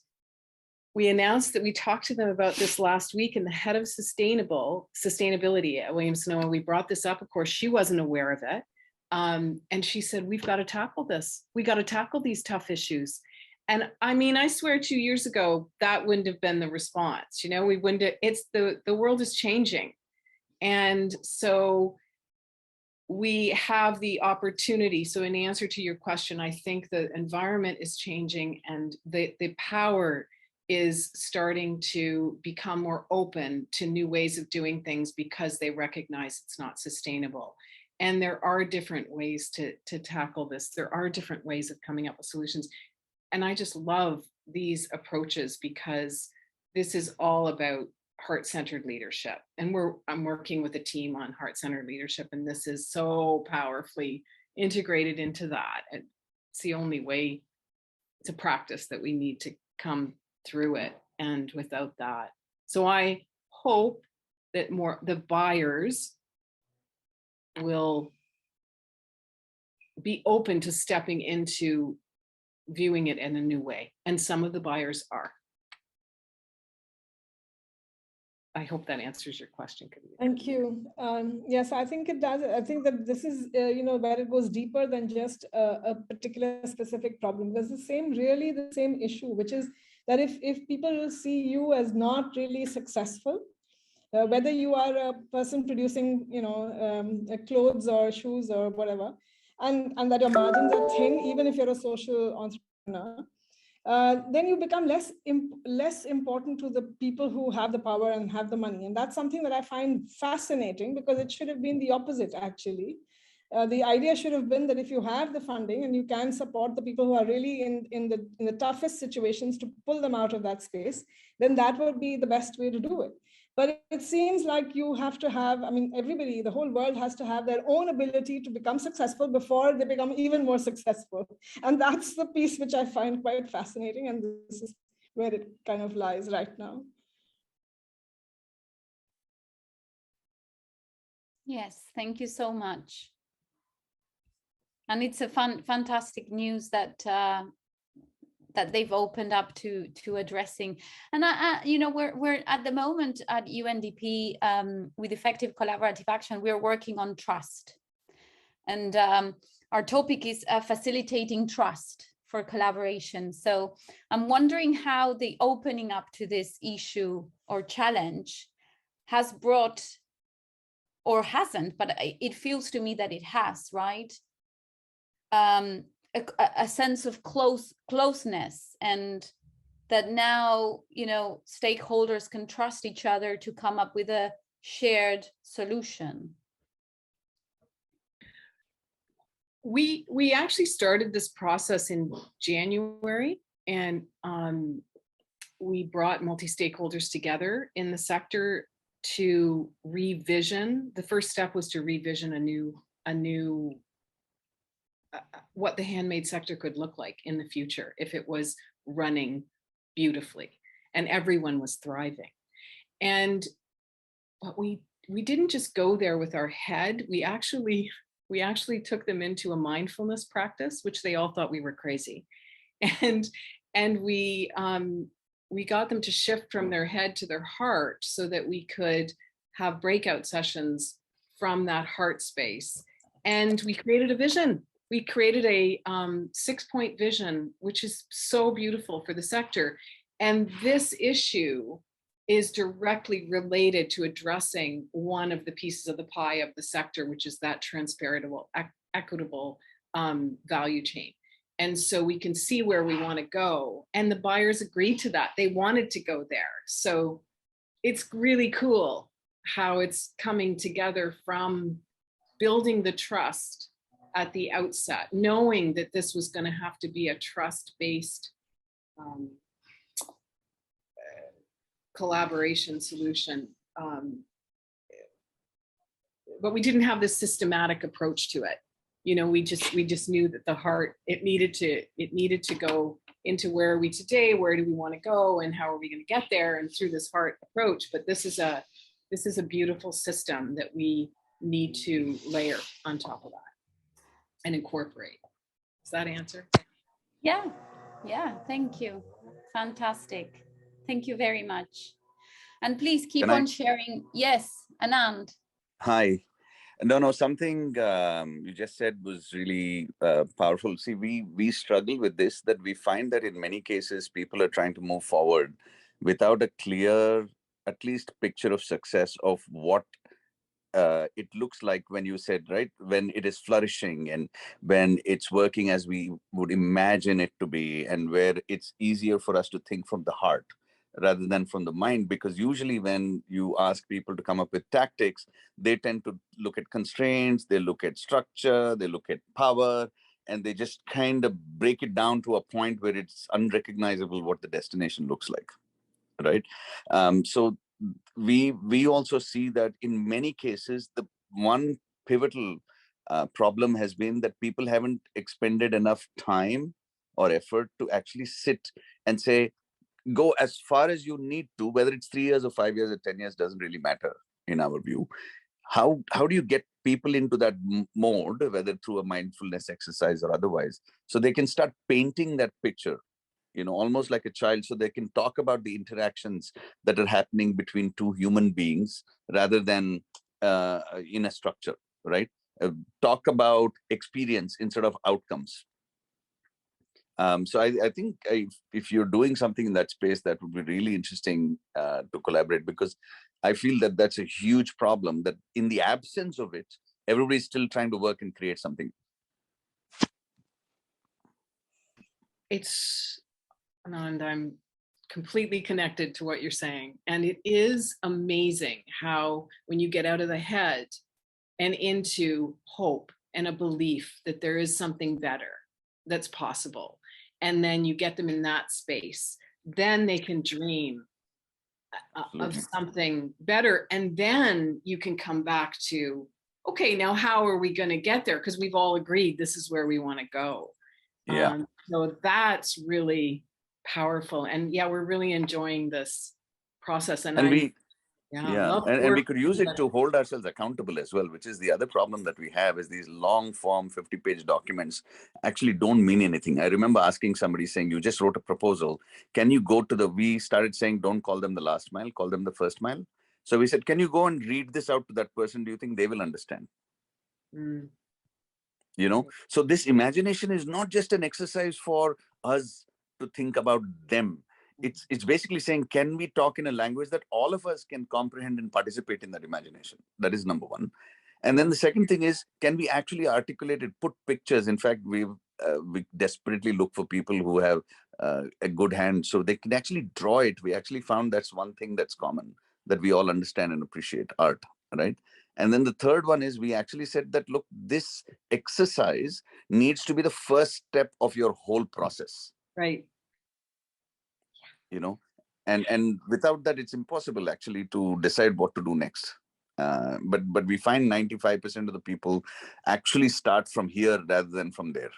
we announced that we talked to them about this last week, and the head of sustainability at Williams-Sonoma, we brought this up. Of course, she wasn't aware of it. And she said, we've got to tackle this. We got to tackle these tough issues. And I mean, I swear 2 years ago, that wouldn't have been the response. You know, we wouldn't have, it's the world is changing. And so we have the opportunity. So in answer to your question, I think the environment is changing, and the power is starting to become more open to new ways of doing things because they recognize it's not sustainable. And there are different ways to tackle this. There are different ways of coming up with solutions. And I just love these approaches because this is all about heart-centered leadership. And I'm working with a team on heart-centered leadership, and this is so powerfully integrated into that. And it's the only way to practice that we need to come through it. And without that, so I hope that the buyers will be open to stepping into viewing it in a new way. And some of the buyers are. I hope that answers your question, Kavita. Thank you. Yes, I think it does. I think that this is, where it goes deeper than just a particular specific problem. There's really the same issue, which is that if people see you as not really successful, whether you are a person producing, clothes or shoes or whatever, and that your margins are thin, even if you're a social entrepreneur, then you become less important to the people who have the power and have the money. And that's something that I find fascinating, because it should have been the opposite, actually. The idea should have been that if you have the funding and you can support the people who are really in the toughest situations to pull them out of that space, then that would be the best way to do it. But it seems like you have to have, everybody, the whole world has to have their own ability to become successful before they become even more successful. And that's the piece which I find quite fascinating. And this is where it kind of lies right now. Yes, thank you so much. And it's a fantastic news that that they've opened up to addressing. And we're at the moment at UNDP with effective collaborative action, we're working on trust. And our topic is facilitating trust for collaboration. So I'm wondering how the opening up to this issue or challenge has brought, or hasn't, but it feels to me that it has, right? A sense of closeness, and that now, stakeholders can trust each other to come up with a shared solution. We actually started this process in January, and we brought multi-stakeholders together in the sector to revision. The first step was to revision a new what the handmade sector could look like in the future if it was running beautifully and everyone was thriving. But we didn't just go there with our head. We actually took them into a mindfulness practice, which they all thought we were crazy. And we got them to shift from their head to their heart so that we could have breakout sessions from that heart space. And we created a vision. We created a 6-point vision, which is so beautiful for the sector. And this issue is directly related to addressing one of the pieces of the pie of the sector, which is that transparable, equitable value chain. And so we can see where we want to go. And the buyers agreed to that. They wanted to go there. So it's really cool how it's coming together from building the trust at the outset, knowing that this was going to have to be a trust-based collaboration solution. But we didn't have this systematic approach to it. You know, we just knew that the heart, it needed to go into where are we today, where do we want to go, and how are we going to get there, and through this heart approach. But this is a beautiful system that we need to layer on top of that and incorporate. Does that answer? Yeah, thank you. Fantastic. Thank you very much. And please keep on sharing. Yes, Anand. Hi. No, something you just said was really powerful. See, we struggle with this, that we find that in many cases, people are trying to move forward without a clear, at least picture of success of what it looks like when you said, right, when it is flourishing and when it's working as we would imagine it to be, and where it's easier for us to think from the heart rather than from the mind. Because usually when you ask people to come up with tactics, they tend to look at constraints, they look at structure, they look at power, and they just kind of break it down to a point where it's unrecognizable what the destination looks like, right? So we also see that in many cases, the one pivotal problem has been that people haven't expended enough time or effort to actually sit and say, go as far as you need to, whether it's 3 years or 5 years or 10 years, doesn't really matter in our view. How do you get people into that mode, whether through a mindfulness exercise or otherwise, so they can start painting that picture, you know, almost like a child, so they can talk about the interactions that are happening between two human beings rather than in a structure, right? Talk about experience instead of outcomes. So I think if you're doing something in that space, that would be really interesting to collaborate, because I feel that that's a huge problem, that in the absence of it, everybody's still trying to work and create something. And I'm completely connected to what you're saying. And it is amazing how when you get out of the head and into hope and a belief that there is something better that's possible, and then you get them in that space, then they can dream of something better. And then you can come back to, okay, now how are we going to get there? Because we've all agreed this is where we want to go. Yeah. So that's really powerful. And yeah, we're really enjoying this process. And we could use it to hold ourselves accountable as well, which is the other problem that we have, is these long form 50-page documents actually don't mean anything. I remember asking somebody, saying, you just wrote a proposal. Can you go to we started saying, don't call them the last mile, call them the first mile. So we said, can you go and read this out to that person? Do you think they will understand? You know, so this imagination is not just an exercise for us to think about them. It's basically saying, can we talk in a language that all of us can comprehend and participate in that imagination? That is number one. And then the second thing is, can we actually articulate it, put pictures? In fact, we desperately look for people who have a good hand, so they can actually draw it. We actually found that's one thing that's common, that we all understand and appreciate art, right? And then the third one is, we actually said that, look, this exercise needs to be the first step of your whole process. Right. You know, and without that, it's impossible actually to decide what to do next. But we find 95% of the people actually start from here rather than from there.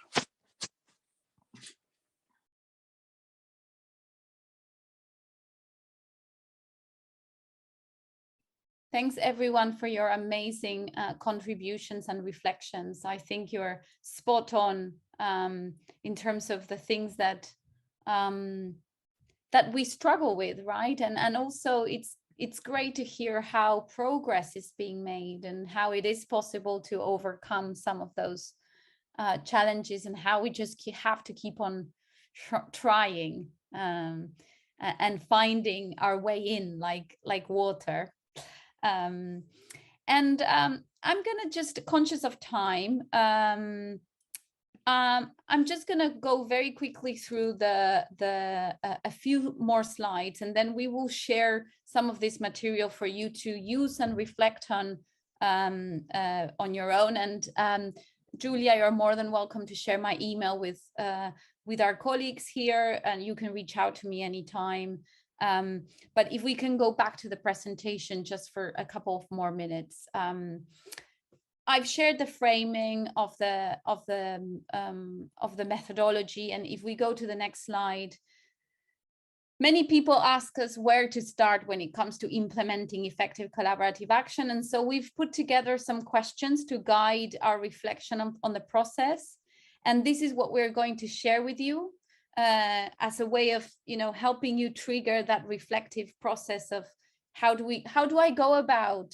Thanks everyone for your amazing contributions and reflections. I think you're spot on in terms of the things that that we struggle with, right? And also it's great to hear how progress is being made and how it is possible to overcome some of those challenges, and how we just have to keep on trying and finding our way in like water. I'm gonna, just conscious of time, I'm just gonna go very quickly through a few more slides, and then we will share some of this material for you to use and reflect on your own. And Julia, you're more than welcome to share my email with our colleagues here, and you can reach out to me anytime. But if we can go back to the presentation just for a couple of more minutes. I've shared the framing of the methodology, and if we go to the next slide, many people ask us where to start when it comes to implementing effective collaborative action, and so we've put together some questions to guide our reflection on the process, and this is what we're going to share with you as a way of, helping you trigger that reflective process of how do I go about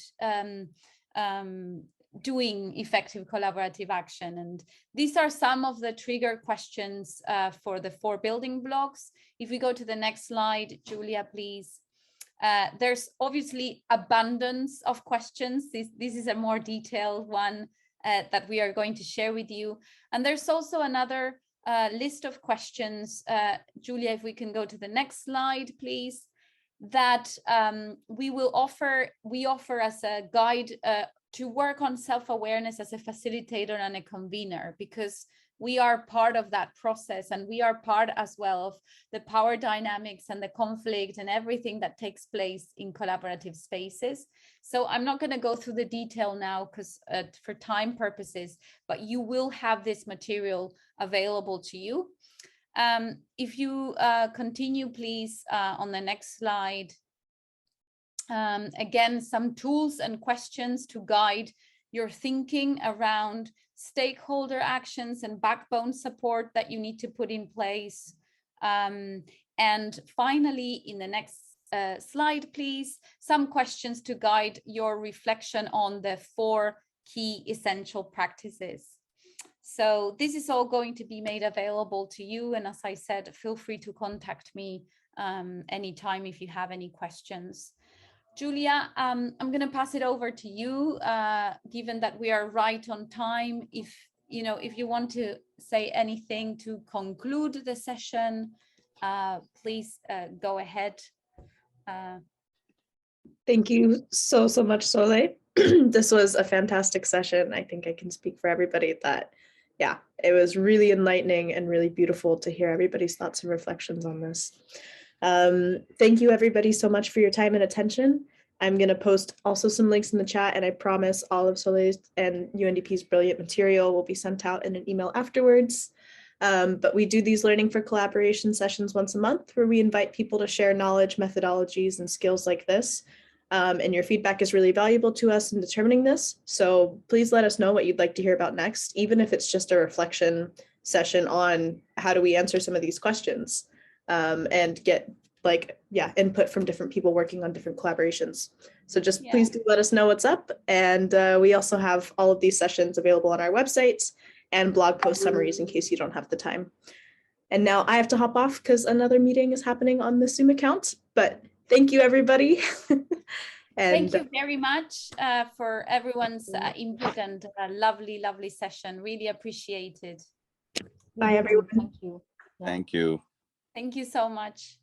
doing effective collaborative action. And these are some of the trigger questions for the 4 building blocks. If we go to the next slide, Julia, please. There's obviously abundance of questions. This is a more detailed one that we are going to share with you. And there's also another list of questions, Julia, if we can go to the next slide, please, that we offer as a guide to work on self-awareness as a facilitator and a convener, because we are part of that process, and we are part as well of the power dynamics and the conflict and everything that takes place in collaborative spaces. So I'm not going to go through the detail now because for time purposes, but you will have this material available to you. If you continue, please, on the next slide. Again, some tools and questions to guide your thinking around stakeholder actions and backbone support that you need to put in place. And finally, in the next slide, please, some questions to guide your reflection on the 4 key essential practices. So this is all going to be made available to you. And as I said, feel free to contact me anytime if you have any questions. Julia, I'm going to pass it over to you, given that we are right on time. If you want to say anything to conclude the session, please go ahead. Thank you so much, Sole. This was a fantastic session. I think I can speak for everybody that, yeah, it was really enlightening and really beautiful to hear everybody's thoughts and reflections on this. Thank you everybody so much for your time and attention. I'm going to post also some links in the chat, and I promise all of Soleil's and UNDP's brilliant material will be sent out in an email afterwards. But we do these learning for collaboration sessions once a month, where we invite people to share knowledge, methodologies, and skills like this. And your feedback is really valuable to us in determining this. So please let us know what you'd like to hear about next, even if it's just a reflection session on how do we answer some of these questions, and get input from different people working on different collaborations. So just please do let us know what's up. And we also have all of these sessions available on our website and blog post summaries in case you don't have the time. And now I have to hop off because another meeting is happening on the Zoom account, but thank you everybody. And thank you very much for everyone's input and a lovely session. Really appreciated. Bye everyone. Thank you. Thank you. Thank you so much.